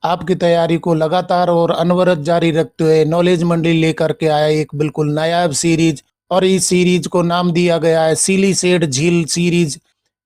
आपकी तैयारी को लगातार और अनवरत जारी रखते हुए नॉलेज मंडली लेकर के आया एक बिल्कुल नायाब सीरीज। और इस सीरीज को नाम दिया गया है सिलीसेड झील सीरीज।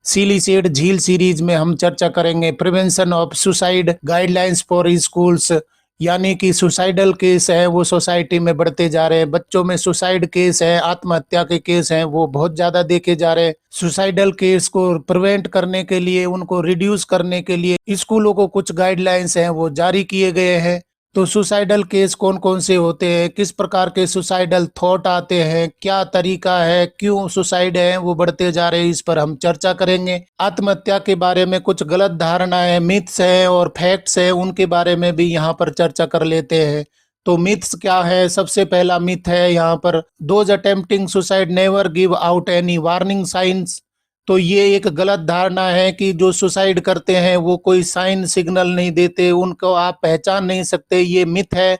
सिलीसेड झील सीरीज में हम चर्चा करेंगे prevention of suicide guidelines for schools. यानी कि सुसाइडल केस है वो सोसाइटी में बढ़ते जा रहे हैं, बच्चों में सुसाइड केस है, आत्महत्या के केस हैं वो बहुत ज्यादा देखे जा रहे हैं। सुसाइडल केस को प्रिवेंट करने के लिए, उनको रिड्यूस करने के लिए स्कूलों को कुछ गाइडलाइंस हैं वो जारी किए गए हैं। तो सुसाइडल केस कौन कौन से होते हैं, किस प्रकार के सुसाइडल थॉट आते हैं, क्या तरीका है, क्यों सुसाइड है वो बढ़ते जा रहे हैं, इस पर हम चर्चा करेंगे। आत्महत्या के बारे में कुछ गलत धारणाएं, मिथ्स हैं और फैक्ट्स हैं, उनके बारे में भी यहाँ पर चर्चा कर लेते हैं। तो मिथ्स क्या है? सबसे पहला मिथ है यहाँ पर, those attempting suicide never give out any warning science. तो ये एक गलत धारणा है कि जो सुसाइड करते हैं वो कोई साइन सिग्नल नहीं देते, उनको आप पहचान नहीं सकते, ये मिथ है।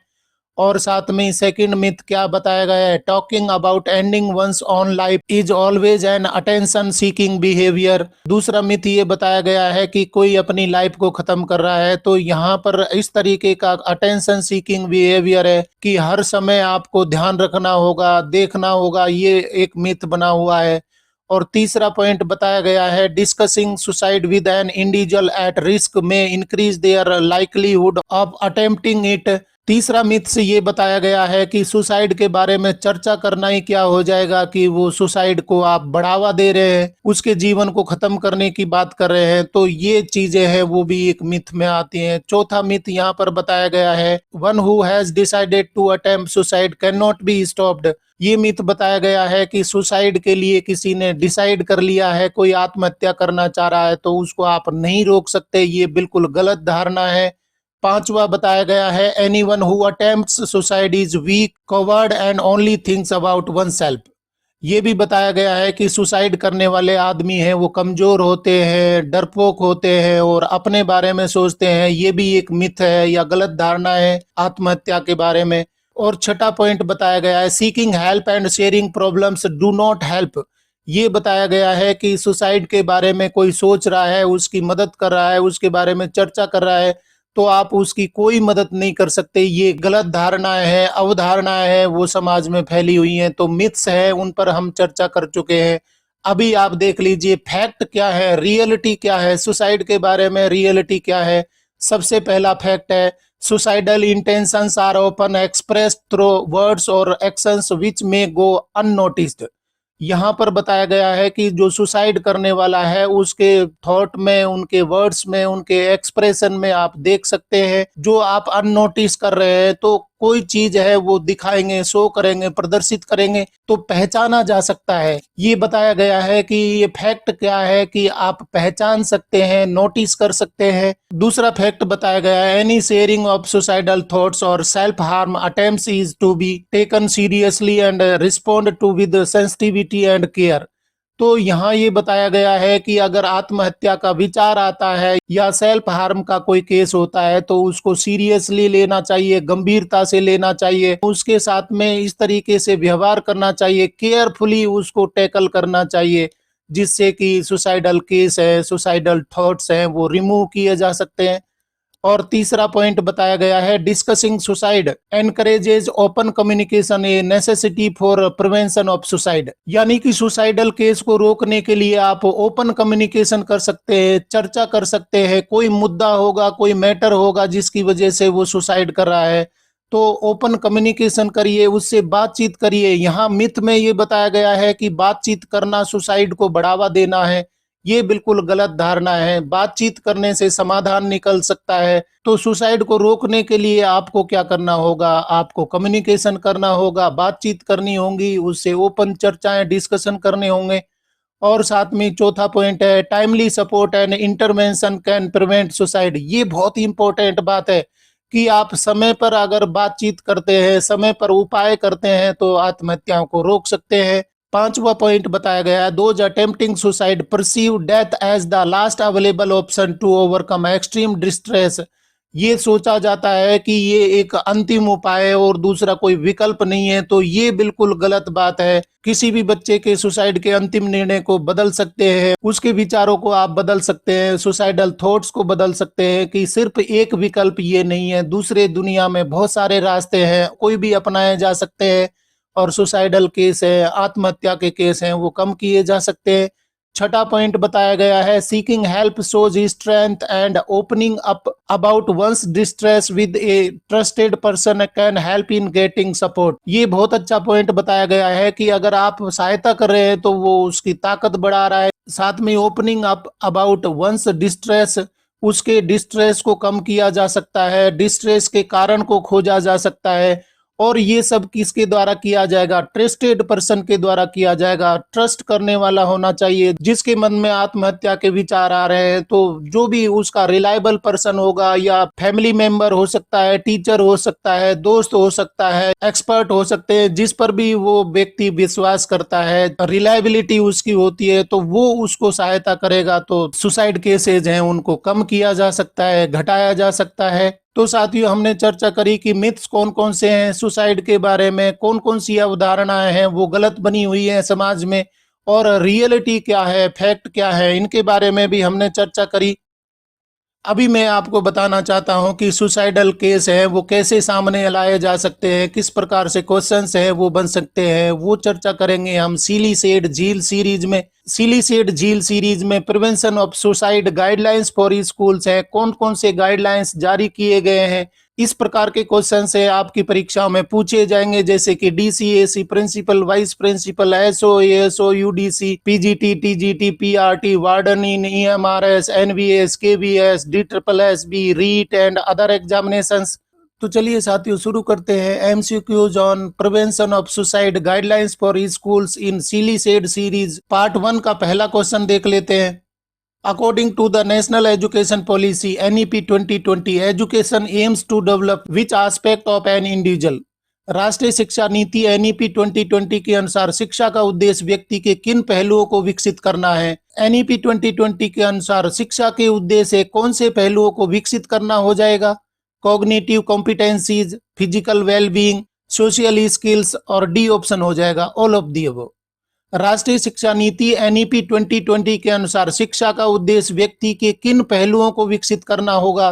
और साथ में सेकंड मिथ क्या बताया गया है, talking about ending one's own life is always an attention seeking behaviour. दूसरा मिथ ये बताया गया है कि कोई अपनी लाइफ को खत्म कर रहा है तो यहाँ पर इस तरीके का अटेंशन सीकिंग बिहेवियर है कि हर समय आपको ध्यान रखना होगा, देखना होगा, ये एक मिथ बना हुआ है। और तीसरा पॉइंट बताया गया है, discussing suicide with an individual at risk में increase their likelihood of attempting it. तीसरा मिथ से ये बताया गया है कि सुसाइड के बारे में चर्चा करना ही क्या हो जाएगा कि वो सुसाइड को आप बढ़ावा दे रहे हैं, उसके जीवन को खत्म करने की बात कर रहे हैं। तो ये चीजें हैं वो भी एक मिथ में आती हैं। चौथा मिथ यहाँ पर बताया गया है, one who has decided to attempt suicide can not be stopped. ये मिथ बताया गया है कि सुसाइड के लिए किसी ने डिसाइड कर लिया है, कोई आत्महत्या करना चाह रहा है तो उसको आप नहीं रोक सकते, ये बिल्कुल गलत धारणा है। पांचवा बताया गया है, anyone who attempts suicide is weak, covered and only thinks about one self. ये भी बताया गया है कि सुसाइड करने वाले आदमी हैं वो कमजोर होते हैं, डरपोक होते हैं और अपने बारे में सोचते हैं, ये भी एक मिथ है या गलत धारणा है आत्महत्या के बारे में। और छठा पॉइंट बताया गया है, seeking help and sharing problems do not help. ये बताया गया है कि सुसाइड के बारे में कोई सोच रहा है, उसकी मदद कर रहा है, उसके बारे में चर्चा कर रहा है तो आप उसकी कोई मदद नहीं कर सकते, ये गलत धारणाएं हैं, अवधारणाएं हैं, वो समाज में फैली हुई हैं। तो मिथ्स है, उन पर हम चर्चा कर चुके हैं। अभी आप देख लीजिए फैक्ट क्या है, रियलिटी क्या है, सुसाइड के बारे में रियलिटी क्या है। सबसे पहला फैक्ट है, suicidal intentions are often expressed through words और actions which may go unnoticed. यहाँ पर बताया गया है कि जो सुसाइड करने वाला है उसके थॉट में, उनके वर्ड्स में, उनके एक्सप्रेशन में आप देख सकते हैं जो आप अननोटिस कर रहे हैं। तो कोई चीज है वो दिखाएंगे, शो करेंगे, प्रदर्शित करेंगे तो पहचाना जा सकता है। ये बताया गया है कि ये फैक्ट क्या है कि आप पहचान सकते हैं, नोटिस कर सकते हैं। दूसरा फैक्ट बताया गया है, any sharing of suicidal thoughts और self harm attempts is to be taken seriously and respond to with sensitivity and care. तो यहाँ ये बताया गया है कि अगर आत्महत्या का विचार आता है या सेल्फ हार्म का कोई केस होता है तो उसको सीरियसली लेना चाहिए, गंभीरता से लेना चाहिए, उसके साथ में इस तरीके से व्यवहार करना चाहिए, केयरफुली उसको टैकल करना चाहिए, जिससे कि सुसाइडल केस है, सुसाइडल थॉट्स हैं वो रिमूव किए जा सकते हैं। और तीसरा पॉइंट बताया गया है, discussing suicide encourages open communication A necessity for prevention of suicide. यानी कि सुसाइडल केस को रोकने के लिए आप ओपन कम्युनिकेशन कर सकते हैं, चर्चा कर सकते हैं, कोई मुद्दा होगा, कोई मैटर होगा जिसकी वजह से वो सुसाइड कर रहा है तो ओपन कम्युनिकेशन करिए, उससे बातचीत करिए। यहाँ मिथ में ये बताया गया है कि बातचीत करना सुसाइड को बढ़ावा देना है, ये बिल्कुल गलत धारणा है। बातचीत करने से समाधान निकल सकता है। तो सुसाइड को रोकने के लिए आपको क्या करना होगा, आपको कम्युनिकेशन करना होगा, बातचीत करनी होगी, उससे ओपन चर्चाएं, डिस्कशन करने होंगे। और साथ में चौथा पॉइंट है, timely support and intervention can prevent suicide. ये बहुत ही इंपॉर्टेंट बात है कि आप समय पर अगर बातचीत करते हैं, समय पर उपाय करते हैं तो आत्महत्याओं को रोक सकते हैं। पांचवा पॉइंट बताया गया है, those attempting suicide perceive death as the last available option to overcome extreme distress. ये सोचा जाता है कि ये एक अंतिम उपाय है और दूसरा कोई विकल्प नहीं है, तो ये बिल्कुल गलत बात है। किसी भी बच्चे के सुसाइड के अंतिम निर्णय को बदल सकते हैं, उसके विचारों को आप बदल सकते हैं, सुसाइडल थॉट्स को बदल सकते हैं कि सिर्फ एक विकल्प ये नहीं है, दूसरे दुनिया में बहुत सारे रास्ते हैं, कोई भी अपनाए जा सकते हैं और सुसाइडल केस है, आत्महत्या के केस हैं, वो कम किए जा सकते हैं। छठा पॉइंट बताया गया है, seeking help shows strength and opening up about one's distress with a trusted person can help in getting support. ये बहुत अच्छा पॉइंट बताया गया है कि अगर आप सहायता कर रहे हैं तो वो उसकी ताकत बढ़ा रहा है। साथ में opening up about one's distress, उसके डिस्ट्रेस को कम किया जा सकता है, डिस्ट्रेस के कारण को खोजा जा सकता है। और ये सब किसके द्वारा किया जाएगा? ट्रस्टेड पर्सन के द्वारा किया जाएगा। ट्रस्ट करने वाला होना चाहिए, जिसके मन में आत्महत्या के विचार आ रहे हैं तो जो भी उसका रिलायबल पर्सन होगा, या फैमिली मेंबर हो सकता है, टीचर हो सकता है, दोस्त हो सकता है, एक्सपर्ट हो सकते हैं, जिस पर भी वो व्यक्ति विश्वास करता है, रिलायबिलिटी उसकी होती है, तो वो उसको सहायता करेगा। तो सुसाइड केसेज हैं उनको कम किया जा सकता है, घटाया जा सकता है। तो साथियों, हमने चर्चा करी कि मिथ्स कौन कौन से हैं सुसाइड के बारे में, कौन कौन सी अवधारणाएं हैं वो गलत बनी हुई है समाज में, और रियलिटी क्या है, फैक्ट क्या है, इनके बारे में भी हमने चर्चा करी। अभी मैं आपको बताना चाहता हूं कि सुसाइडल केस है वो कैसे सामने लाए जा सकते हैं, किस प्रकार से क्वेश्चंस है वो बन सकते हैं, वो चर्चा करेंगे हम सिली सेड झील सीरीज में। सिली सेड झील सीरीज में prevention of suicide guidelines for schools है, कौन कौन से गाइडलाइंस जारी किए गए हैं, इस प्रकार के क्वेश्चन से आपकी परीक्षाओं में पूछे जाएंगे, जैसे कि DCAC, principal, vice principal, SO, ASO, UDC, PGT, TGT, PRT, warden in, EMRS, NVS, KVS, DSSSB, REET and other examinations. तो चलिए साथियों, शुरू करते हैं MCQs on prevention of suicide guidelines for schools in silly said series. Part 1 का पहला question देख लेते हैं। According to the National Education Policy NEP 2020, education aims to develop which aspect of an individual? राष्ट्रीय शिक्षा नीति एनईपी 2020 के अनुसार शिक्षा का उद्देश्य व्यक्ति के किन पहलुओं को विकसित करना है? एनईपी 2020 के अनुसार शिक्षा के उद्देश्य कौन से पहलुओं को विकसित करना हो जाएगा? Cognitive competencies, physical wellbeing, social skills, और डी ऑप्शन हो जाएगा ऑल ऑफ दी अबव। राष्ट्रीय शिक्षा नीति एनईपी 2020 के अनुसार शिक्षा का उद्देश्य व्यक्ति के किन पहलुओं को विकसित करना होगा?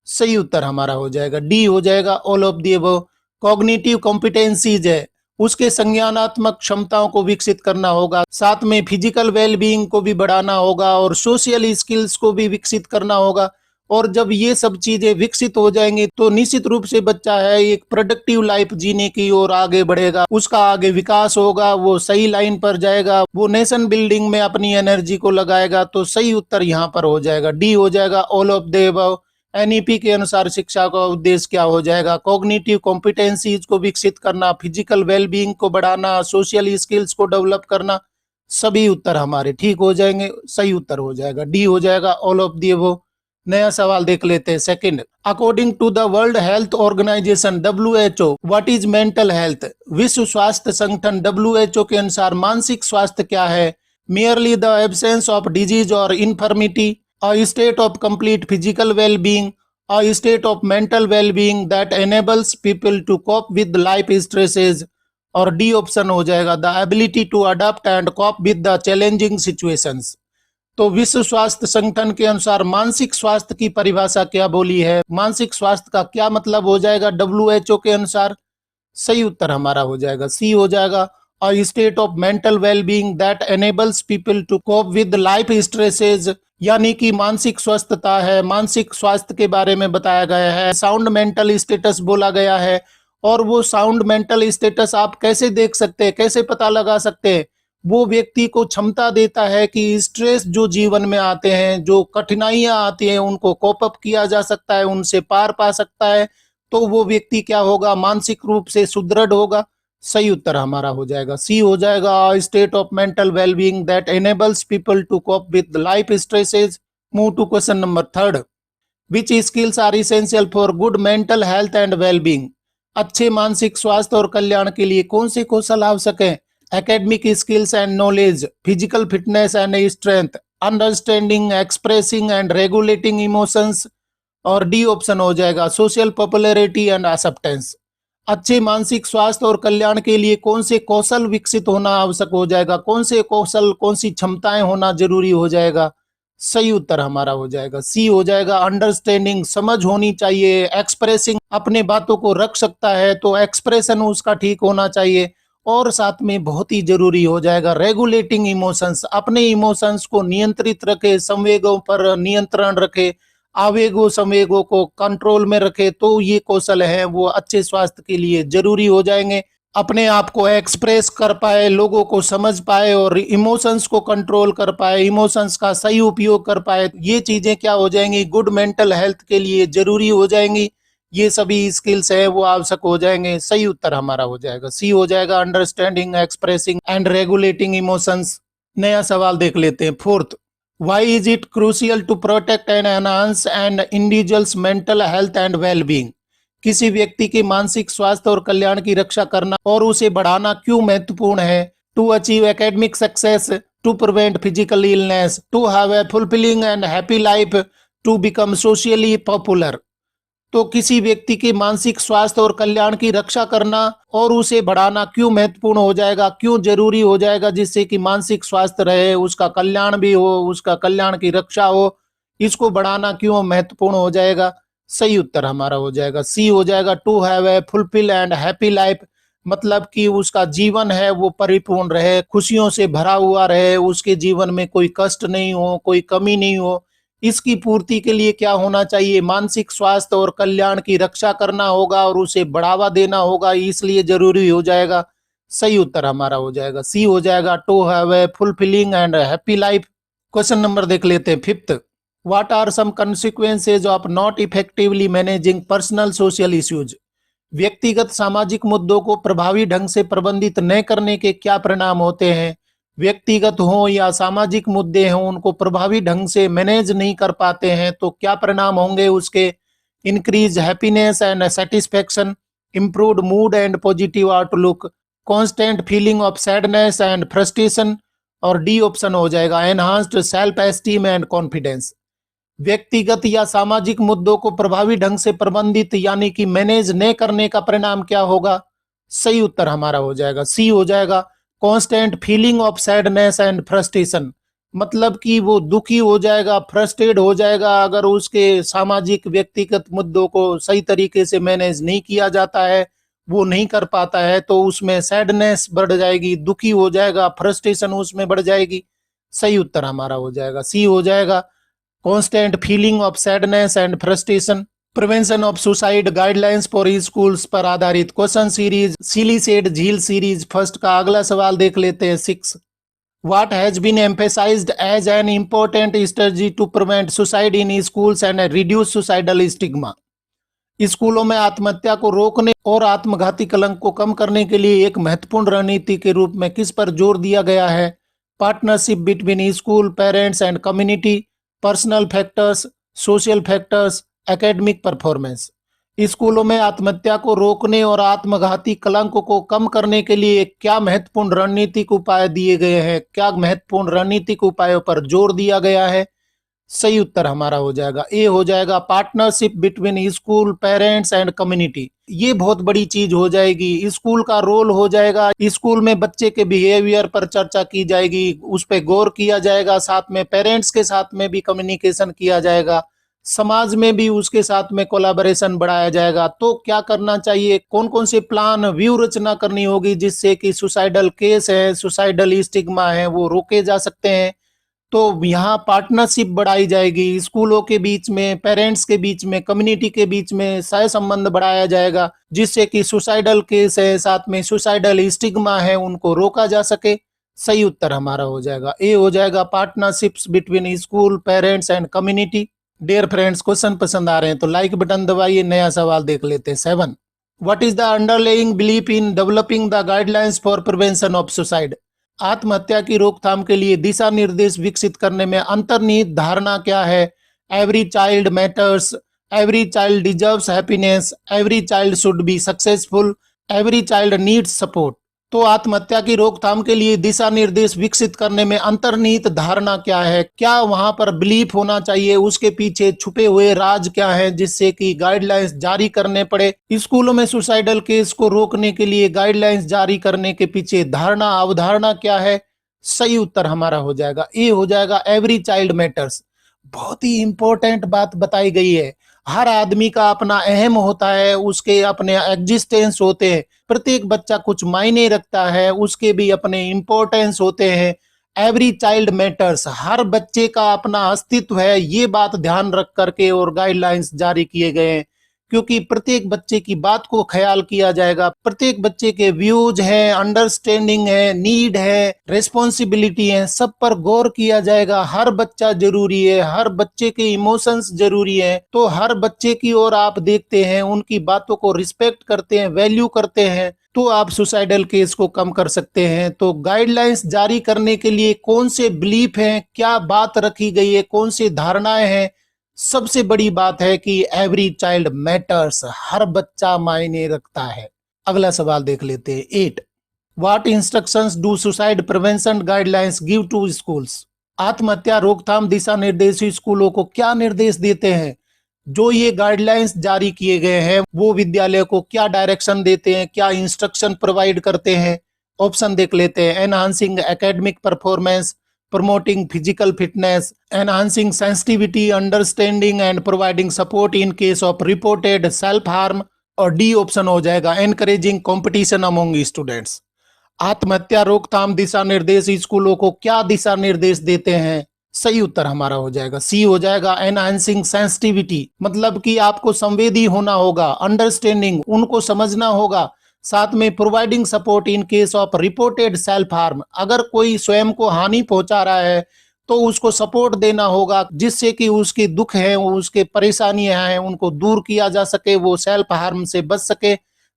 सही उत्तर हमारा हो जाएगा डी हो जाएगा all of the above. Cognitive competencies है, उसके संज्ञानात्मक क्षमताओं को विकसित करना होगा, साथ में फिजिकल वेलबींग को भी बढ़ाना होगा और सोशल स्किल्स को भी विकसित करना होगा। और जब ये सब चीजें विकसित हो जाएंगी तो निश्चित रूप से बच्चा है एक प्रोडक्टिव लाइफ जीने की ओर आगे बढ़ेगा, उसका आगे विकास होगा, वो सही लाइन पर जाएगा, वो नेशन बिल्डिंग में अपनी एनर्जी को लगाएगा। तो सही उत्तर यहाँ पर हो जाएगा डी हो जाएगा all of the above. NEP के अनुसार शिक्षा का उद्देश्य क्या हो जाएगा? कॉग्निटिव कॉम्पिटेंसीज को विकसित करना, फिजिकल वेलबींग को बढ़ाना, सोशल स्किल्स को डेवलप करना। सभी उत्तर हमारे ठीक हो जाएंगे, सही उत्तर हो जाएगा डी हो जाएगा ऑल ऑफ दी अबव। नया सवाल देख लेते हैं second. According to the World Health Organization WHO, what is mental health? विश्व स्वास्थ्य संगठन WHO के अनुसार मानसिक स्वास्थ्य क्या है? merely the absence of disease or infirmity, a state of complete physical well-being, a state of mental well-being that enables people to cope with life stresses, और डी ऑप्शन हो जाएगा the ability to adapt and cope with the challenging situations। तो विश्व स्वास्थ्य संगठन के अनुसार मानसिक स्वास्थ्य की परिभाषा क्या बोली है? मानसिक स्वास्थ्य का क्या मतलब हो जाएगा WHO के अनुसार? सही उत्तर हमारा हो जाएगा सी हो जाएगा a state of mental wellbeing that enables people to cope with life stresses, यानी कि मानसिक स्वस्थता है, मानसिक स्वास्थ्य के बारे में बताया गया है, साउंड मेंटल स्टेटस बोला गया है। और वो साउंड मेंटल स्टेटस आप कैसे देख सकते हैं, कैसे पता लगा सकते हैं? वो व्यक्ति को क्षमता देता है कि स्ट्रेस जो जीवन में आते हैं, जो कठिनाइयां आती हैं, उनको कोप अप किया जा सकता है, उनसे पार पा सकता है। तो वो व्यक्ति क्या होगा? मानसिक रूप से सुदृढ़ होगा। सही उत्तर हमारा हो जाएगा सी हो जाएगा state of mental wellbeing that enables people to cope with life stresses. Move to question number third. Which skills are essential for good mental health and wellbeing? अच्छे मानसिक स्वास्थ्य और कल्याण के लिए कौन से कौशल आवश्यक है? academic skills and knowledge, physical fitness and strength, understanding, expressing and regulating emotions, और डी ऑप्शन हो जाएगा सोशल पॉपुलैरिटी एंड एक्सेप्टेंस। अच्छे मानसिक स्वास्थ्य और कल्याण के लिए कौन से कौशल विकसित होना आवश्यक हो जाएगा, कौन से कौशल, कौन सी क्षमताएं होना जरूरी हो जाएगा। सही उत्तर हमारा हो जाएगा सी हो जाएगा अंडरस्टैंडिंग, समझ होनी चाहिए। एक्सप्रेसिंग, अपने बातों को रख सकता है तो एक्सप्रेशन उसका ठीक होना चाहिए। और साथ में बहुत ही जरूरी हो जाएगा रेगुलेटिंग इमोशंस, अपने इमोशंस को नियंत्रित रखे, संवेगों पर नियंत्रण रखे, आवेगों संवेगों को कंट्रोल में रखे। तो ये कौशल है वो अच्छे स्वास्थ्य के लिए जरूरी हो जाएंगे। अपने आप को एक्सप्रेस कर पाए, लोगों को समझ पाए और इमोशंस को कंट्रोल कर पाए, इमोशंस का सही उपयोग कर पाए, ये चीजें क्या हो जाएंगी, गुड मेंटल हेल्थ के लिए जरूरी हो जाएंगी। ये सभी स्किल्स है वो आवश्यक हो जाएंगे। सही उत्तर हमारा हो जाएगा सी हो जाएगा understanding, expressing and regulating emotions. नया सवाल देख लेते हैं fourth. Why is it crucial to protect and enhance an individual's mental health and well-being? किसी व्यक्ति के मानसिक स्वास्थ्य और कल्याण की रक्षा करना और उसे बढ़ाना क्यों महत्वपूर्ण है? To achieve academic success, to prevent physical illness, to have a fulfilling and happy life, to become socially popular. तो किसी व्यक्ति के मानसिक स्वास्थ्य और कल्याण की रक्षा करना और उसे बढ़ाना क्यों महत्वपूर्ण हो जाएगा, क्यों जरूरी हो जाएगा, जिससे कि मानसिक स्वास्थ्य रहे, उसका कल्याण भी हो, उसका कल्याण की रक्षा हो, इसको बढ़ाना क्यों महत्वपूर्ण हो जाएगा। सही उत्तर हमारा हो जाएगा सी हो जाएगा to have a fulfil and happy life, मतलब कि उसका जीवन है वो परिपूर्ण रहे, खुशियों से भरा हुआ रहे, उसके जीवन में कोई कष्ट नहीं हो, कोई कमी नहीं हो। इसकी पूर्ति के लिए क्या होना चाहिए, मानसिक स्वास्थ्य और कल्याण की रक्षा करना होगा और उसे बढ़ावा देना होगा, इसलिए जरूरी हो जाएगा। सही उत्तर हमारा हो जाएगा सी हो जाएगा to have a fulfilling and happy life. Question number देख लेते हैं fifth. What are some consequences of not effectively managing personal social issues? व्यक्तिगत सामाजिक मुद्दों को प्रभावी ढंग से प्रबंधित न करने के क्या परिणाम होते हैं? व्यक्तिगत हो या सामाजिक मुद्दे हों, उनको प्रभावी ढंग से मैनेज नहीं कर पाते हैं तो क्या परिणाम होंगे उसके? Increase happiness and satisfaction, improved mood and positive outlook, constant feeling of sadness and frustration, और डी ऑप्शन हो जाएगा enhanced self esteem and confidence. व्यक्तिगत या सामाजिक मुद्दों को प्रभावी ढंग से प्रबंधित यानी कि मैनेज न करने का परिणाम क्या होगा? सही उत्तर हमारा हो जाएगा सी हो जाएगा constant feeling of sadness and frustration, मतलब कि वो दुखी हो जाएगा, फ्रस्ट्रेट हो जाएगा अगर उसके सामाजिक व्यक्तिगत मुद्दों को सही तरीके से मैनेज नहीं किया जाता है, वो नहीं कर पाता है, तो उसमें सैडनेस बढ़ जाएगी, दुखी हो जाएगा, फ्रस्ट्रेशन उसमें बढ़ जाएगी। सही उत्तर हमारा हो जाएगा सी हो जाएगा constant feeling of sadness and frustration. Prevention of suicide guidelines for schools पर आधारित क्वेश्चन सीरीज सिली सेड झील सीरीज फर्स्ट का अगला सवाल देख लेते हैं 6। What has been emphasized as an important strategy to prevent suicide in schools and reduce suicidal stigma? स्कूलों में आत्महत्या को रोकने और आत्मघाती कलंक को कम करने के लिए एक महत्वपूर्ण रणनीति के रूप में किस पर जोर दिया गया है? Partnership between school, parents and community, personal factors, social factors, academic performance. स्कूलों में आत्महत्या को रोकने और आत्मघाती कलंक को कम करने के लिए क्या महत्वपूर्ण रणनीतिक उपाय दिए गए हैं, क्या महत्वपूर्ण रणनीतिक उपायों पर जोर दिया गया है? सही उत्तर हमारा हो जाएगा ए हो जाएगा partnership between school, parents and community. ये बहुत बड़ी चीज हो जाएगी, स्कूल का रोल हो जाएगा, स्कूल में बच्चे के बिहेवियर पर चर्चा की जाएगी, उस पर गौर किया जाएगा, साथ में पेरेंट्स के साथ में भी कम्युनिकेशन किया जाएगा, समाज में भी उसके साथ में कोलैबोरेशन बढ़ाया जाएगा। तो क्या करना चाहिए, कौन कौन से प्लान, व्यू रचना करनी होगी जिससे कि सुसाइडल केस है, सुसाइडल स्टिग्मा है वो रोके जा सकते हैं। तो यहाँ पार्टनरशिप बढ़ाई जाएगी, स्कूलों के बीच में, पेरेंट्स के बीच में, कम्युनिटी के बीच में सह संबंध बढ़ाया जाएगा जिससे कि सुसाइडल केस है, साथ में सुसाइडल स्टिग्मा है, उनको रोका जा सके। सही उत्तर हमारा हो जाएगा ए हो जाएगा partnerships between school, parents and community. Dear friends, question पसंद आ रहे हैं तो लाइक बटन दबाइए। नया सवाल देख लेते हैं 7। What is the underlying belief in developing the guidelines for prevention of suicide? आत्महत्या की रोकथाम के लिए दिशा निर्देश विकसित करने में अंतर्निहित धारणा क्या है? Every child matters, every child deserves happiness, every child should be successful, every child needs support. तो आत्महत्या की रोकथाम के लिए दिशा निर्देश विकसित करने में अंतर्निहित धारणा क्या है, क्या वहां पर बिलीफ होना चाहिए, उसके पीछे छुपे हुए राज क्या है जिससे कि गाइडलाइंस जारी करने पड़े। स्कूलों में सुसाइडल केस को रोकने के लिए गाइडलाइंस जारी करने के पीछे धारणा अवधारणा क्या है। सही उत्तर हमारा हो जाएगा ए हो जाएगा, एवरी चाइल्ड मैटर्स। बहुत ही इंपॉर्टेंट बात बताई गई है। हर आदमी का अपना अहम होता है, उसके अपने एग्जिस्टेंस होते हैं। प्रत्येक बच्चा कुछ मायने रखता है, उसके भी अपने इंपॉर्टेंस होते हैं। एवरी चाइल्ड मैटर्स, हर बच्चे का अपना अस्तित्व है, ये बात ध्यान रख करके और गाइडलाइंस जारी किए गए हैं। क्योंकि प्रत्येक बच्चे की बात को ख्याल किया जाएगा, प्रत्येक बच्चे के व्यूज हैं, अंडरस्टैंडिंग है, नीड है, रिस्पॉन्सिबिलिटी है, सब पर गौर किया जाएगा। हर बच्चा जरूरी है, हर बच्चे के इमोशंस जरूरी है। तो हर बच्चे की ओर आप देखते हैं, उनकी बातों को रिस्पेक्ट करते हैं, वैल्यू करते हैं, तो आप सुसाइडल केस को कम कर सकते हैं। तो गाइडलाइंस जारी करने के लिए कौन से बिलीफ हैं, क्या बात रखी गई है, कौन सी धारणाएं हैं। सबसे बड़ी बात है कि एवरी चाइल्ड मैटर्स, हर बच्चा मायने रखता है। अगला सवाल देख लेते हैं 8। What instructions do suicide prevention guidelines give to schools. आत्महत्या रोकथाम दिशा निर्देश स्कूलों को क्या निर्देश देते हैं। जो ये गाइडलाइंस जारी किए गए हैं वो विद्यालय को क्या डायरेक्शन देते हैं, क्या इंस्ट्रक्शन प्रोवाइड करते हैं। ऑप्शन देख लेते हैं। Enhancing academic performance, promoting physical fitness, enhancing sensitivity, understanding and providing support in case of reported self harm, और डी ऑप्शन हो जाएगा encouraging competition among students। आत्महत्या रोकथाम दिशा निर्देश स्कूलों को क्या दिशा निर्देश देते हैं। सही उत्तर हमारा हो जाएगा सी हो जाएगा, एनहांसिंग सेंसिटिविटी, मतलब कि आपको संवेदी होना होगा, अंडरस्टैंडिंग, उनको समझना होगा। साथ में providing support in case of reported self harm, अगर कोई स्वयं को हानि पहुंचा रहा है तो उसको सपोर्ट देना होगा, जिससे कि उसके दुख है, उसके परेशानियां हैं, उनको दूर किया जा सके, वो सेल्फ हार्म से बच सके।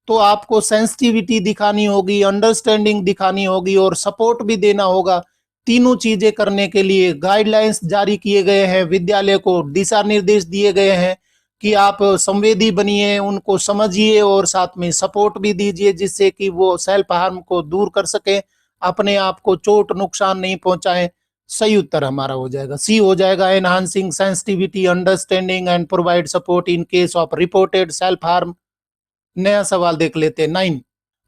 तो आपको सेंसिटिविटी दिखानी होगी, अंडरस्टैंडिंग दिखानी होगी और सपोर्ट भी देना होगा। तीनों चीजें करने के लिए गाइडलाइंस जारी किए गए हैं, विद्यालय को दिशा निर्देश दिए गए हैं कि आप संवेदी बनिए, उनको समझिए और साथ में सपोर्ट भी दीजिए, जिससे कि वो सेल्फ हार्म को दूर कर सके, अपने आप को चोट नुकसान नहीं पहुंचाएं। सही उत्तर हमारा हो जाएगा सी हो जाएगा, enhancing sensitivity, understanding and provide support in case of reported self harm. नया सवाल देख लेते हैं 9।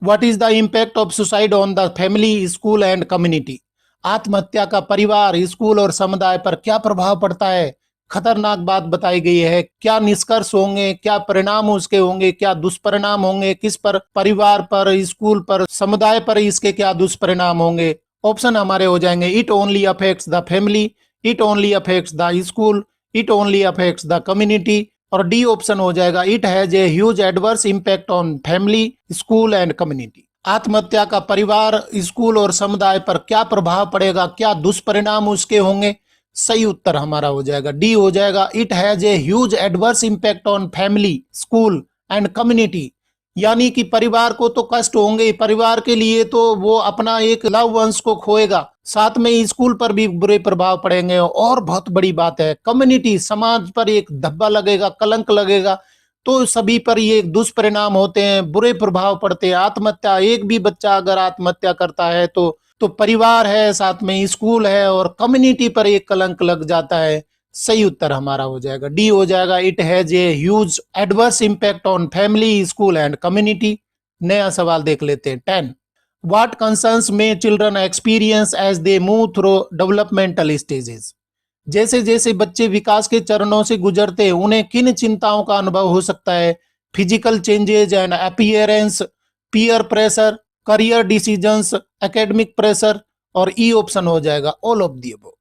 What is the impact of suicide on the family, school and community. आत्महत्या का परिवार, स्कूल और समुदाय पर क्या प्रभाव पड़ता है। खतरनाक बात बताई गई है, क्या निष्कर्ष होंगे, क्या परिणाम उसके होंगे, क्या दुष्परिणाम होंगे, किस पर, परिवार पर, स्कूल पर, समुदाय पर इसके क्या दुष्परिणाम होंगे। ऑप्शन हमारे हो जाएंगे it only affects the family, it only affects the school, it only affects the community, और डी ऑप्शन हो जाएगा it has a huge adverse impact on family, school and community. आत्महत्या का परिवार, स्कूल और समुदाय पर क्या प्रभाव पड़ेगा, क्या दुष्परिणाम उसके होंगे। सही उत्तर हमारा हो जाएगा डी हो जाएगा, it has a huge adverse impact on family, school and community. यानी कि परिवार को तो कष्ट होंगे, परिवार के लिए तो वो अपना एक लव वंश को खोएगा, साथ में स्कूल पर भी बुरे प्रभाव पड़ेंगे, और बहुत बड़ी बात है कम्युनिटी, समाज पर एक धब्बा लगेगा, कलंक लगेगा। तो सभी पर ये दुष्परिणाम होते हैं, बुरे प्रभाव पड़ते हैं। आत्महत्या, एक भी बच्चा अगर आत्महत्या करता है तो परिवार है, साथ में स्कूल है और कम्युनिटी पर एक कलंक लग जाता है। सही उत्तर हमारा हो जाएगा डी हो जाएगा, it has a huge adverse impact on family, school and community. नया सवाल देख लेते हैं 10। What concerns may children experience as they move through developmental stages. जैसे जैसे बच्चे विकास के चरणों से गुजरते हैं, उन्हें किन चिंताओं का अनुभव हो सकता है। Physical changes and appearance, peer pressure, career decisions, academic pressure, और ई ऑप्शन हो जाएगा ऑल ऑफ दी अबव।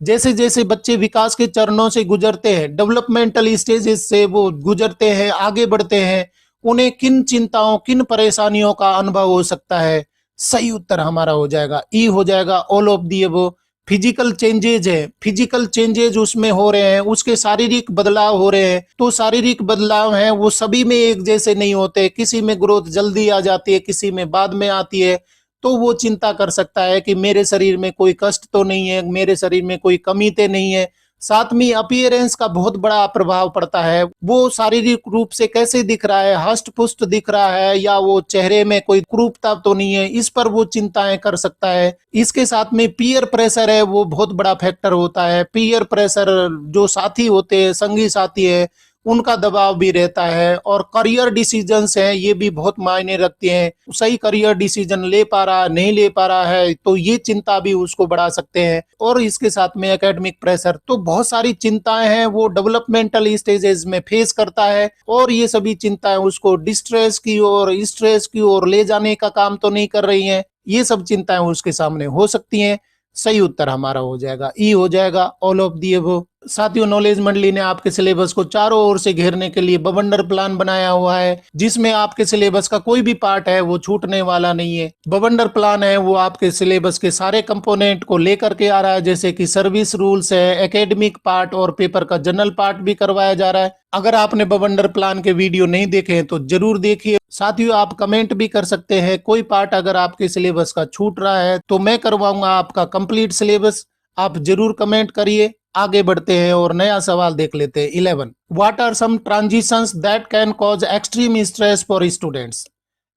जैसे जैसे बच्चे विकास के चरणों से गुजरते हैं, डेवलपमेंटल स्टेजेस से वो गुजरते हैं, आगे बढ़ते हैं, उन्हें किन चिंताओं, किन परेशानियों का अनुभव हो सकता है। सही उत्तर हमारा हो जाएगा ई हो जाएगा all of the above. Physical changes है, फिजिकल चेंजेज उसमें हो रहे हैं, उसके शारीरिक बदलाव हो रहे हैं। तो शारीरिक बदलाव हैं वो सभी में एक जैसे नहीं होते, किसी में ग्रोथ जल्दी आ जाती है, किसी में बाद में आती है। तो वो चिंता कर सकता है कि मेरे शरीर में कोई कष्ट तो नहीं है, मेरे शरीर में कोई कमी तो नहीं है। साथ में अपीयरेंस का बहुत बड़ा प्रभाव पड़ता है, वो शारीरिक रूप से कैसे दिख रहा है, हष्ट पुष्ट दिख रहा है या वो चेहरे में कोई कुरूपता तो नहीं है, इस पर वो चिंताएं कर सकता है। इसके साथ में पीयर प्रेशर है, वो बहुत बड़ा फैक्टर होता है। पीयर प्रेशर, जो साथी होते हैं, संगी साथी है, उनका दबाव भी रहता है। और करियर डिसीजंस हैं, ये भी बहुत मायने रखते हैं। सही करियर डिसीजन ले पा रहा है, नहीं ले पा रहा है, तो ये चिंता भी उसको बढ़ा सकते हैं। और इसके साथ में एकेडमिक प्रेशर, तो बहुत सारी चिंताएं हैं वो डेवलपमेंटल स्टेजेस में फेस करता है। और ये सभी चिंताएं उसको डिस्ट्रेस की ओर, स्ट्रेस की ओर ले जाने का काम तो नहीं कर रही हैं। ये सब चिंताएं उसके सामने हो सकती हैं। सही उत्तर हमारा हो जाएगा ई, हो जाएगा ऑल ऑफ दी अबव। साथियों, नॉलेज मंडली ने आपके सिलेबस को चारों ओर से घेरने के लिए बवंडर प्लान बनाया हुआ है, जिसमें आपके सिलेबस का कोई भी पार्ट है वो छूटने वाला नहीं है। बवंडर प्लान है वो आपके सिलेबस के सारे कंपोनेंट को लेकर के आ रहा है, जैसे कि सर्विस रूल्स है, एकेडमिक पार्ट और पेपर का जनरल पार्ट भी करवाया जा रहा है। अगर आपने बवंडर प्लान के वीडियो नहीं देखे हैं तो जरूर देखिए। साथियों, आप कमेंट भी कर सकते हैं, कोई पार्ट अगर आपके सिलेबस का छूट रहा है तो मैं करवाऊंगा आपका कंप्लीट सिलेबस। आप जरूर कमेंट करिए। आगे बढ़ते हैं और नया सवाल देख लेते हैं। 11, what are some transitions that can cause extreme stress for students.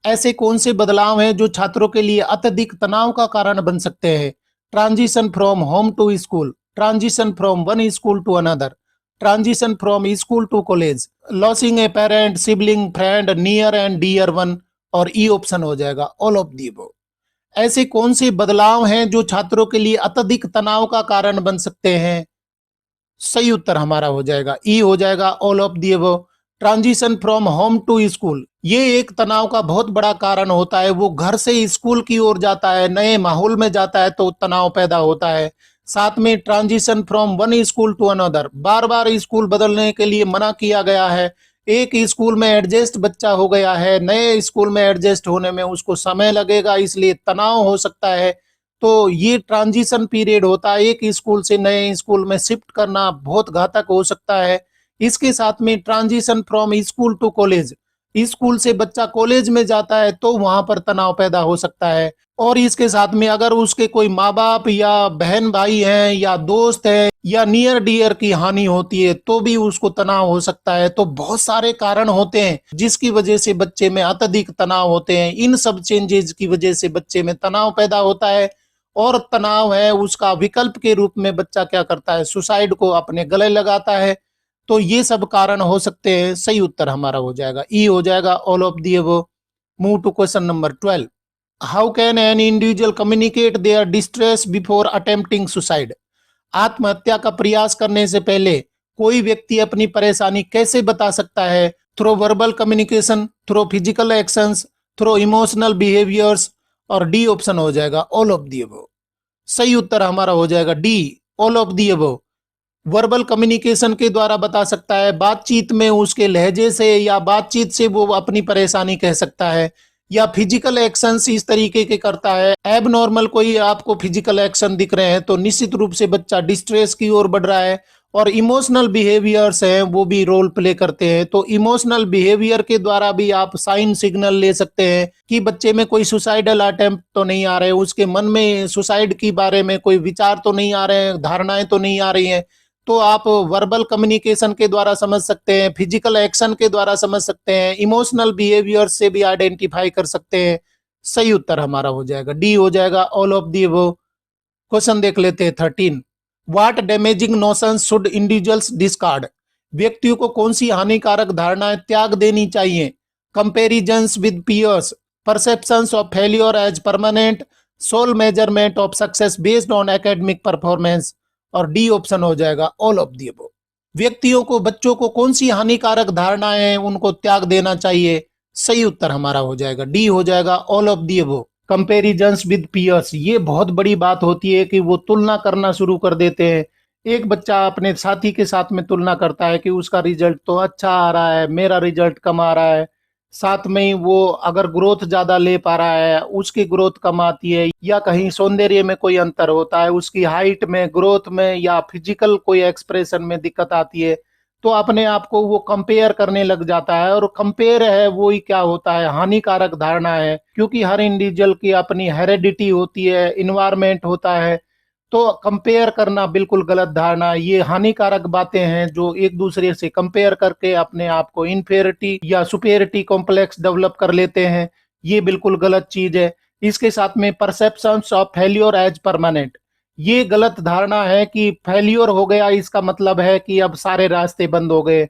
ऐसे कौन से बदलाव हैं जो छात्रों के लिए अत्यधिक तनाव का कारण बन सकते हैं। Transition from home to school, transition from one school to another, transition from school to college, losing a parent, sibling, friend, near and dear one, और ई ऑप्शन हो जाएगा ऑल ऑफ दी अबव। ऐसे कौन से बदलाव हैं जो छात्रों के लिए अत्यधिक तनाव का कारण बन सकते हैं। सही उत्तर हमारा हो जाएगा ई, हो जाएगा all of the above. Transition from home to school, ये एक तनाव का बहुत बड़ा कारण होता है। वो घर से स्कूल की ओर जाता है, नए माहौल में जाता है तो तनाव पैदा होता है। साथ में transition from one school to another, बार बार स्कूल बदलने के लिए मना किया गया है। एक स्कूल में एडजस्ट बच्चा हो गया है, नए स्कूल में एडजस्ट होने में उसको समय लगेगा, इसलिए तनाव हो सकता है। तो ये ट्रांजिशन पीरियड होता है, एक स्कूल से नए स्कूल में शिफ्ट करना बहुत घातक हो सकता है। इसके साथ में transition from school to college, school से बच्चा कॉलेज में जाता है तो वहां पर तनाव पैदा हो सकता है। और इसके साथ में अगर उसके कोई माँ बाप या बहन भाई हैं या दोस्त हैं या नियर डियर की हानि होती है तो भी उसको तनाव हो सकता है। तो बहुत सारे कारण होते हैं जिसकी वजह से बच्चे में अत्यधिक तनाव होते हैं। इन सब चेंजेस की वजह से बच्चे में तनाव पैदा होता है। और तनाव है उसका विकल्प के रूप में बच्चा क्या करता है, सुसाइड को अपने गले लगाता है। तो ये सब कारण हो सकते हैं। सही उत्तर हमारा हो जाएगा ई, हो जाएगा all of the above. Move to question number 12, how can an individual communicate their distress before attempting suicide. आत्महत्या का प्रयास करने से पहले कोई व्यक्ति अपनी परेशानी कैसे बता सकता है। Through verbal communication, through physical actions, through emotional behaviours, और डी ऑप्शन हो जाएगा ऑल ऑफ दी अबव। सही उत्तर हमारा हो जाएगा D, all of the above. Verbal communication के द्वारा बता सकता है, बातचीत में उसके लहजे से या बातचीत से वो अपनी परेशानी कह सकता है। या फिजिकल एक्शंस इस तरीके के करता है, एब नॉर्मल कोई आपको फिजिकल एक्शन दिख रहे हैं तो निश्चित रूप से बच्चा डिस्ट्रेस की ओर बढ़ रहा है। और इमोशनल बिहेवियर्स हैं वो भी रोल प्ले करते हैं। तो इमोशनल बिहेवियर के द्वारा भी आप साइन सिग्नल ले सकते हैं कि बच्चे में कोई सुसाइडल अटेम्प्ट तो नहीं आ रहे, उसके मन में सुसाइड की बारे में कोई विचार तो नहीं आ रहे हैं, धारणाएं तो नहीं आ रही हैं। तो आप वर्बल कम्युनिकेशन के द्वारा समझ सकते हैं, फिजिकल एक्शन के द्वारा समझ सकते हैं, इमोशनल बिहेवियर से भी आइडेंटिफाई कर सकते हैं। सही उत्तर हमारा हो जाएगा डी, हो जाएगा all of the above. Question देख लेते हैं 13, what damaging notions should individuals discard. व्यक्तियों को कौन सी हानिकारक धारणाएं त्याग देनी चाहिए। Comparisons with peers, perceptions of failure as permanent, sole measurement of success based on academic performance, और डी ऑप्शन हो जाएगा ऑल ऑफ दी अबव। व्यक्तियों को, बच्चों को कौन सी हानिकारक धारणाएं हैं उनको त्याग देना चाहिए। सही उत्तर हमारा हो जाएगा डी, हो जाएगा all of the above. Comparisons with peers, ये बहुत बड़ी बात होती है कि वो तुलना करना शुरू कर देते हैं। एक बच्चा अपने साथी के साथ में तुलना करता है कि उसका रिजल्ट तो अच्छा आ रहा है, मेरा रिजल्ट कम आ रहा है। साथ में ही वो अगर ग्रोथ ज्यादा ले पा रहा है, उसकी ग्रोथ कम आती है, या कहीं सौंदर्य में कोई अंतर होता है, उसकी हाइट में, ग्रोथ में, या फिजिकल कोई एक्सप्रेशन में दिक्कत आती है, तो अपने आप को वो कंपेयर करने लग जाता है। और कंपेयर है वो ही क्या होता है, हानिकारक धारणा है। क्योंकि हर इंडिविजुअल की अपनी हेरेडिटी होती है, इन्वायरमेंट होता है। तो कंपेयर करना बिल्कुल गलत धारणा है। ये हानिकारक बातें हैं जो एक दूसरे से कंपेयर करके अपने आप को इन्फेरिटी या सुपेरिटी कॉम्प्लेक्स डेवलप कर लेते हैं। ये बिल्कुल गलत चीज है। इसके साथ में perceptions of failure as permanent, ये गलत धारणा है कि फेल्योर हो गया इसका मतलब है कि अब सारे रास्ते बंद हो गए।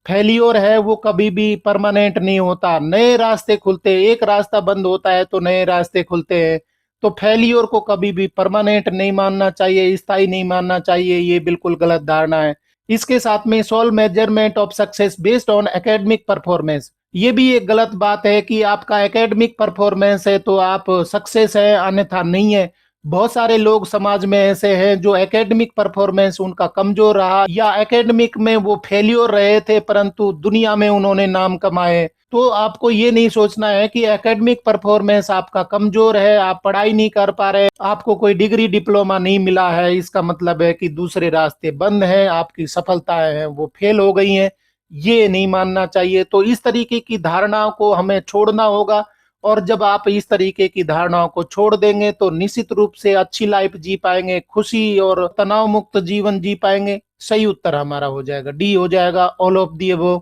फेल्योर है वो कभी भी परमानेंट नहीं होता, नए रास्ते खुलते हैं। एक रास्ता बंद होता है तो नए रास्ते खुलते हैं। तो फेल्योर को कभी भी परमानेंट नहीं मानना चाहिए, स्थायी नहीं मानना चाहिए। ये बिल्कुल गलत धारणा है। इसके साथ में sole measurement of success based on academic performance, ये भी एक गलत बात है कि आपका एकेडमिक परफॉर्मेंस है तो आप सक्सेस है, अन्यथा नहीं है। बहुत सारे लोग समाज में ऐसे हैं जो एकेडमिक परफॉर्मेंस उनका कमजोर रहा या एकेडमिक में वो फेल्योर रहे थे परंतु दुनिया में उन्होंने नाम कमाए। तो आपको ये नहीं सोचना है कि एकेडमिक परफॉर्मेंस आपका कमजोर है, आप पढ़ाई नहीं कर पा रहे, आपको कोई डिग्री डिप्लोमा नहीं मिला है, इसका मतलब है कि दूसरे रास्ते बंद हैं, आपकी सफलताएं हैं वो फेल हो गई हैं। ये नहीं मानना चाहिए। तो इस तरीके की धारणाओं को हमें छोड़ना होगा। और जब आप इस तरीके की धारणाओं को छोड़ देंगे तो निश्चित रूप से अच्छी लाइफ जी पाएंगे, खुशी और तनाव मुक्त जीवन जी पाएंगे। सही उत्तर हमारा हो जाएगा डी, हो जाएगा all of the above.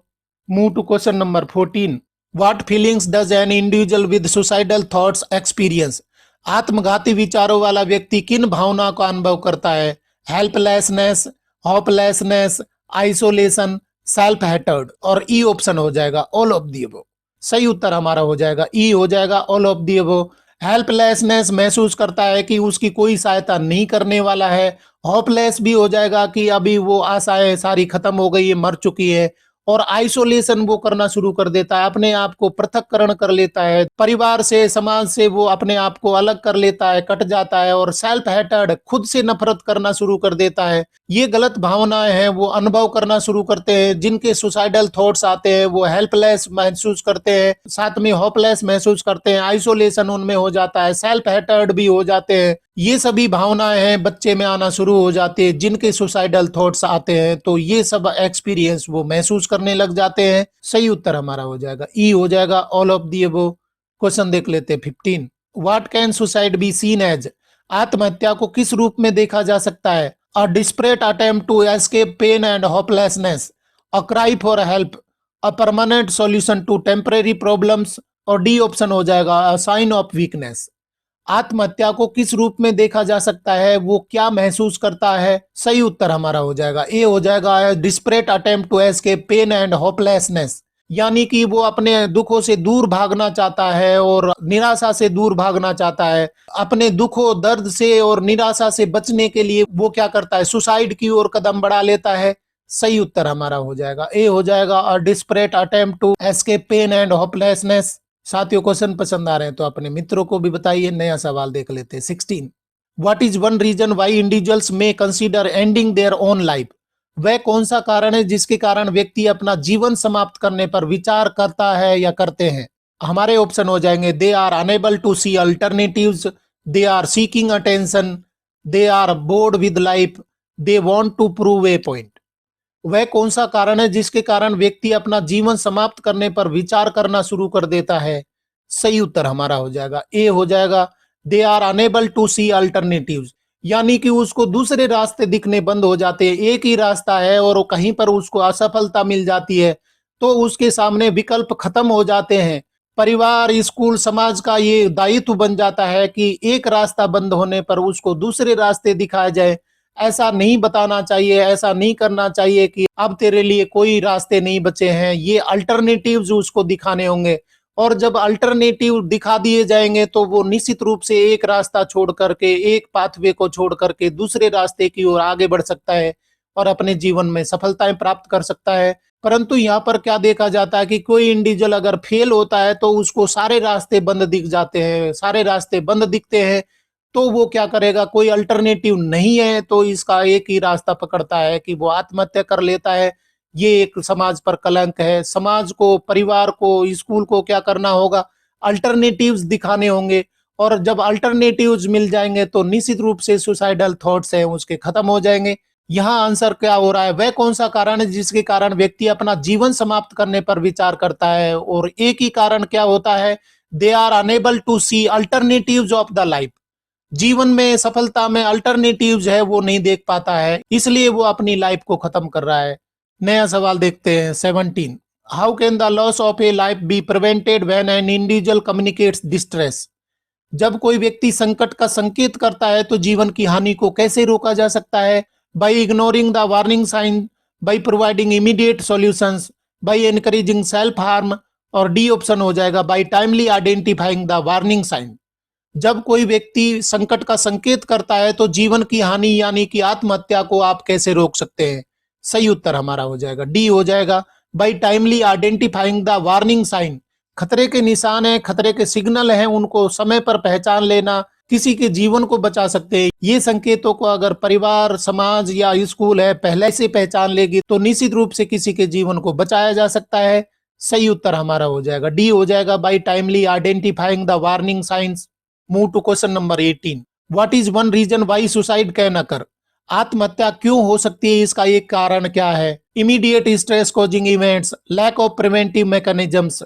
Move to question number 14। What feelings does an individual with suicidal thoughts experience? आत्मघाती विचारों वाला व्यक्ति किन भावनाओं का अनुभव करता है? Helplessness, hopelessness, isolation, self hatred. और ई ऑप्शन हो जाएगा ऑल ऑफ दी अबव। सही उत्तर हमारा हो जाएगा ई, हो जाएगा all of the above. Helplessness महसूस करता है कि उसकी कोई सहायता नहीं करने वाला है। होपलेस भी हो जाएगा कि अभी वो आशाएं सारी खत्म हो गई है, मर चुकी है। और आइसोलेशन वो करना शुरू कर देता है, अपने आप को पृथक्करण कर लेता है, परिवार से समाज से वो अपने आप को अलग कर लेता है, कट जाता है। और सेल्फ हेटर्ड, खुद से नफरत करना शुरू कर देता है। ये गलत भावनाएं हैं वो अनुभव करना शुरू करते हैं। जिनके सुसाइडल थॉट्स आते हैं वो हेल्पलेस महसूस करते हैं, साथ में होपलेस महसूस करते हैं, आइसोलेशन उनमें हो जाता है, सेल्फ हेटर्ड भी हो जाते हैं। ये सभी भावनाएं हैं बच्चे में आना शुरू हो जाती है जिनके सुसाइडल थॉट्स आते हैं। तो ये सब एक्सपीरियंस वो महसूस करने लग जाते हैं। सही उत्तर हमारा हो जाएगा ई, हो जाएगा all of the above. Question देख लेते हैं 15। What can suicide be seen as? आत्महत्या को किस रूप में देखा जा सकता है? A desperate attempt to escape pain and hopelessness, a cry for help, a permanent solution to temporary problems. और डी ऑप्शन हो जाएगा अ साइन ऑफ वीकनेस। आत्महत्या को किस रूप में देखा जा सकता है, वो क्या महसूस करता है? सही उत्तर हमारा हो जाएगा ए, हो जाएगा desperate attempt to escape pain and hopelessness, यानी कि वो अपने दुखों से दूर भागना चाहता है और निराशा से दूर भागना चाहता है। अपने दुखों, दर्द से और निराशा से बचने के लिए वो क्या करता है? सुसाइड की ओर कदम बढ़ा लेता है। सही उत्तर हमारा हो जाएगा ए, हो जाएगा a desperate attempt to escape pain and hopelessness. साथियों क्वेश्चन पसंद आ रहे हैं तो अपने मित्रों को भी बताइए। नया सवाल देख लेते हैं 16। What is one reason why individuals may consider ending their own life? वह कौन सा कारण है जिसके कारण व्यक्ति अपना जीवन समाप्त करने पर विचार करता है या करते हैं? हमारे ऑप्शन हो जाएंगे they are unable to see alternatives, they are seeking attention, they are bored with life, they want to prove a point. वह कौन सा कारण है जिसके कारण व्यक्ति अपना जीवन समाप्त करने पर विचार करना शुरू कर देता है? सही उत्तर हमारा हो जाएगा ए, हो जाएगा they are unable to see alternatives, यानी कि उसको दूसरे रास्ते दिखने बंद हो जाते हैं। एक ही रास्ता है और कहीं पर उसको असफलता मिल जाती है तो उसके सामने विकल्प खत्म हो जाते हैं। परिवार, स्कूल, समाज का ये दायित्व बन जाता है कि एक रास्ता बंद होने पर उसको दूसरे रास्ते दिखाए जाए। ऐसा नहीं बताना चाहिए, ऐसा नहीं करना चाहिए कि अब तेरे लिए कोई रास्ते नहीं बचे हैं। ये अल्टरनेटिव्स उसको दिखाने होंगे। और जब अल्टरनेटिव दिखा दिए जाएंगे तो वो निश्चित रूप से एक रास्ता छोड़ करके, एक पाथवे को छोड़ करके दूसरे रास्ते की ओर आगे बढ़ सकता है और अपने जीवन में सफलताएं प्राप्त कर सकता है। परंतु यहाँ पर क्या देखा जाता है कि कोई इंडिविजुअल अगर फेल होता है तो उसको सारे रास्ते बंद दिख जाते हैं, सारे रास्ते बंद दिखते हैं। तो वो क्या करेगा? कोई अल्टरनेटिव नहीं है तो इसका एक ही रास्ता पकड़ता है कि वो आत्महत्या कर लेता है। ये एक समाज पर कलंक है। समाज को, परिवार को, स्कूल को क्या करना होगा? अल्टरनेटिव्स दिखाने होंगे। और जब अल्टरनेटिव्स मिल जाएंगे तो निश्चित रूप से सुसाइडल थॉट्स हैं उसके खत्म हो जाएंगे। यहाँ आंसर क्या हो रहा है? वह कौन सा कारण है जिसके कारण व्यक्ति अपना जीवन समाप्त करने पर विचार करता है? और एक ही कारण क्या होता है? They are unable to see alternatives of the life, जीवन में सफलता में अल्टरनेटिव्स है वो नहीं देख पाता है, इसलिए वो अपनी लाइफ को खत्म कर रहा है। नया सवाल देखते हैं 17। How can the loss of A life be prevented when an individual communicates distress? जब कोई व्यक्ति संकट का संकेत करता है तो जीवन की हानि को कैसे रोका जा सकता है? By ignoring the warning sign, by providing immediate solutions, by encouraging self harm, और डी ऑप्शन हो जाएगा by timely identifying the warning sign. जब कोई व्यक्ति संकट का संकेत करता है तो जीवन की हानि यानी कि आत्महत्या को आप कैसे रोक सकते हैं? सही उत्तर हमारा हो जाएगा डी हो जाएगा by timely identifying the warning sign. खतरे के निशान है, खतरे के सिग्नल हैं, उनको समय पर पहचान लेना किसी के जीवन को बचा सकते हैं। ये संकेतों को अगर परिवार, समाज या स्कूल है पहले से पहचान लेगी तो निश्चित रूप से किसी के जीवन को बचाया जा सकता है। सही उत्तर हमारा हो जाएगा डी हो जाएगा by timely identifying the warning signs. Move to question number 18। What is one reason why suicide can occur? आत्महत्या क्यों हो सकती है, इसका एक कारण क्या है? Immediate stress causing events, lack of preventive mechanisms,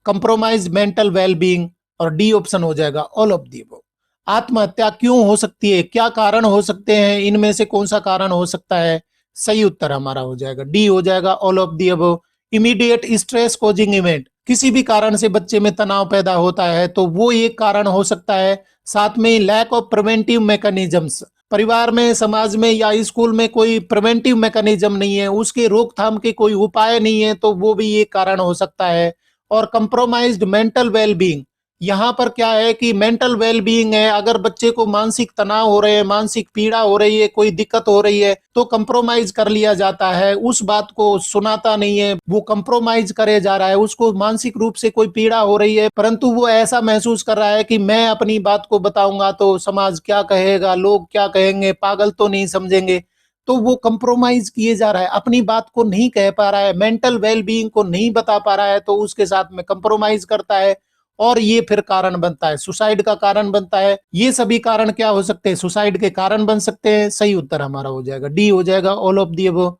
compromise mental wellbeing, और डी ऑप्शन हो जाएगा ऑल ऑफ दी अबव। आत्महत्या क्यों हो सकती है, क्या कारण हो सकते हैं, इनमें से कौन सा कारण हो सकता है? सही उत्तर हमारा हो जाएगा डी हो जाएगा all of the above. Immediate stress causing event, किसी भी कारण से बच्चे में तनाव पैदा होता है तो वो एक कारण हो सकता है। साथ में लैक ऑफ प्रिवेंटिव मैकेनिज्म्स, परिवार में, समाज में या स्कूल में कोई प्रिवेंटिव मैकेनिज्म नहीं है, उसके रोकथाम के कोई उपाय नहीं है, तो वो भी एक कारण हो सकता है। और कंप्रोमाइज्ड मेंटल वेलबींग, यहाँ पर क्या है कि मेंटल वेलबींग है, अगर बच्चे को मानसिक तनाव हो रहे हैं, मानसिक पीड़ा हो रही है, कोई दिक्कत हो रही है तो कंप्रोमाइज कर लिया जाता है, उस बात को सुनाता नहीं है, वो कंप्रोमाइज करे जा रहा है। उसको मानसिक रूप से कोई पीड़ा हो रही है परंतु वो ऐसा महसूस कर रहा है कि मैं अपनी बात को बताऊंगा तो समाज क्या कहेगा, लोग क्या कहेंगे, पागल तो नहीं समझेंगे, तो वो कंप्रोमाइज किए जा रहा है, अपनी बात को नहीं कह पा रहा है, मेंटल वेलबींग को नहीं बता पा रहा है, तो उसके साथ में कंप्रोमाइज करता है और ये फिर कारण बनता है, सुसाइड का कारण बनता है। ये सभी कारण क्या हो सकते हैं? सुसाइड के कारण बन सकते हैं। सही उत्तर हमारा हो जाएगा डी हो जाएगा all of the above.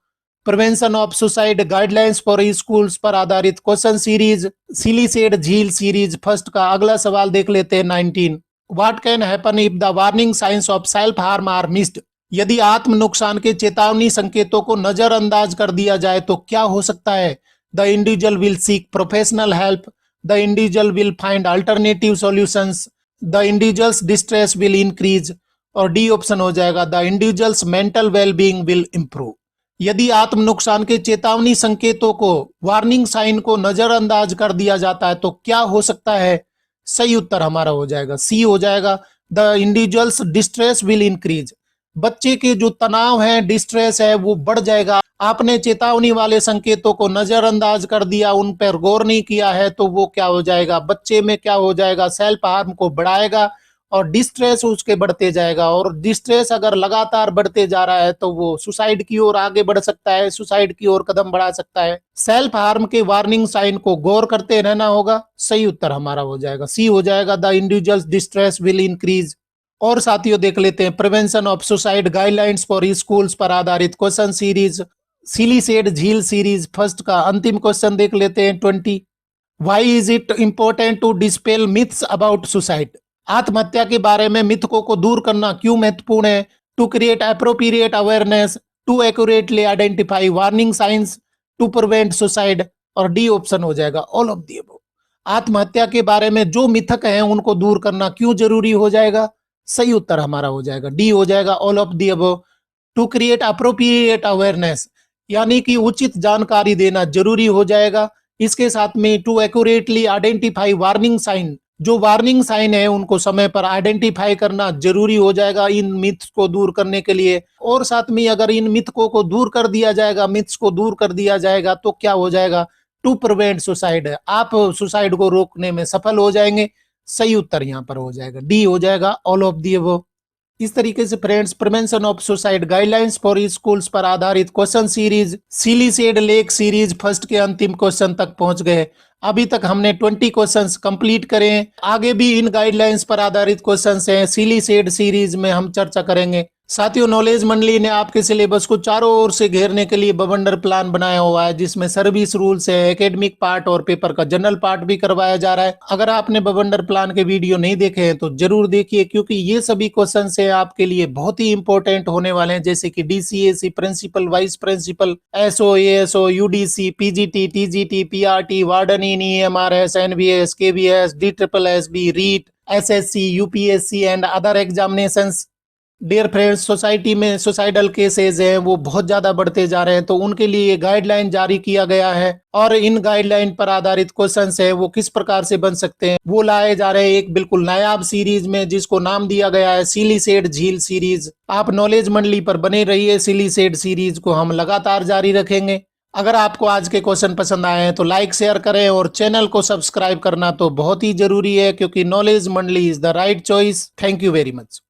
Prevention of suicide guidelines for schools पर आधारित क्वेश्चन सीरीज, सिली सेड झील सीरीज फर्स्ट का अगला सवाल देख लेते हैं 19। What can happen if the warning signs of self harm are missed? यदि आत्म नुकसान के चेतावनी संकेतों को नजरअंदाज कर दिया जाए तो क्या हो सकता है? The individual will seek professional help, the individual will find alternative solutions, the individual's distress will increase, और डी ऑप्शन हो जाएगा the individual's mental well-being will improve। यदि आत्म नुकसान के चेतावनी संकेतों को, वार्निंग साइन को नजरअंदाज कर दिया जाता है तो क्या हो सकता है? सही उत्तर हमारा हो जाएगा सी हो जाएगा the individual's distress will increase। बच्चे के जो तनाव है, डिस्ट्रेस है, वो बढ़ जाएगा। आपने चेतावनी वाले संकेतों को नजरअंदाज कर दिया, उन पर गौर नहीं किया है तो वो क्या हो जाएगा? बच्चे में क्या हो जाएगा? सेल्फ हार्म को बढ़ाएगा और डिस्ट्रेस उसके बढ़ते जाएगा, और डिस्ट्रेस अगर लगातार बढ़ते जा रहा है तो वो सुसाइड की ओर आगे बढ़ सकता है, सुसाइड की ओर कदम बढ़ा सकता है। सेल्फ हार्म के वार्निंग साइन को गौर करते रहना होगा। सही उत्तर हमारा हो जाएगा सी हो जाएगा the individual's distress will increase. और साथियों देख लेते हैं prevention of suicide guidelines for schools पर आधारित क्वेश्चन सीरीज, सिली सेड झील सीरीज फर्स्ट का अंतिम क्वेश्चन देख लेते हैं 20। Why is it important to dispel myths about suicide? आत्महत्या के बारे में मिथकों को दूर करना क्यों महत्वपूर्ण है? To create appropriate awareness, to accurately identify warning signs, to prevent suicide, और डी ऑप्शन हो जाएगा ऑल ऑफ दी अबव। आत्महत्या के बारे में जो मिथक हैं उनको दूर करना क्यों जरूरी हो जाएगा? सही उत्तर हमारा हो जाएगा डी हो जाएगा all of the above. To create appropriate awareness, यानी कि उचित जानकारी देना जरूरी हो जाएगा। इसके साथ में to accurately identify warning sign, जो वार्निंग साइन है उनको समय पर आइडेंटिफाई करना जरूरी हो जाएगा इन मिथ्स को दूर करने के लिए। और साथ में अगर इन मिथकों को दूर कर दिया जाएगा, मिथ्स को दूर कर दिया जाएगा तो क्या हो जाएगा? टू प्रिवेंट सुसाइड, आप सुसाइड को रोकने में सफल हो जाएंगे। सही उत्तर यहाँ पर हो जाएगा डी हो जाएगा ऑल ऑफ दी अबव। इस तरीके से friends prevention of suicide guidelines for schools पर आधारित क्वेश्चन सीरीज, सिली सेड लेक सीरीज फर्स्ट के अंतिम क्वेश्चन तक पहुंच गए। अभी तक हमने 20 क्वेश्चंस कंप्लीट करे। आगे भी इन गाइडलाइंस पर आधारित क्वेश्चंस हैं, सिली सेड सीरीज में हम चर्चा करेंगे। साथियों, नॉलेज मंडली ने आपके सिलेबस को चारों ओर से घेरने के लिए बवंडर प्लान बनाया हुआ है, जिसमें सर्विस रूल्स है, एकेडमिक पार्ट और पेपर का जनरल पार्ट भी करवाया जा रहा है। अगर आपने बवंडर प्लान के वीडियो नहीं देखे हैं तो जरूर देखिए, क्योंकि ये सभी क्वेश्चन है आपके लिए बहुत ही इंपॉर्टेंट होने वाले हैं, जैसे कि DCAC, principal, vice principal, SO, ASO, UDC, PGT, TGT, PRT, warden in, EMRS, NVS, KVS, D triple REET, SSC, UPSC and other examinations. Dear friends, society में सुसाइडल केसेस हैं वो बहुत ज्यादा बढ़ते जा रहे हैं, तो उनके लिए गाइडलाइन जारी किया गया है और इन गाइडलाइन पर आधारित क्वेश्चंस है वो किस प्रकार से बन सकते हैं वो लाए जा रहे हैं एक बिल्कुल नायाब सीरीज में, जिसको नाम दिया गया है सिलीसेड झील सीरीज। आप नॉलेज मंडली पर बने रहिए, सिलीसेड सीरीज को हम लगातार जारी रखेंगे। अगर आपको आज के क्वेश्चन पसंद आए हैं तो लाइक शेयर करें और चैनल को सब्सक्राइब करना तो बहुत ही जरूरी है, क्योंकि नॉलेज मंडली is the right choice. Thank you very much.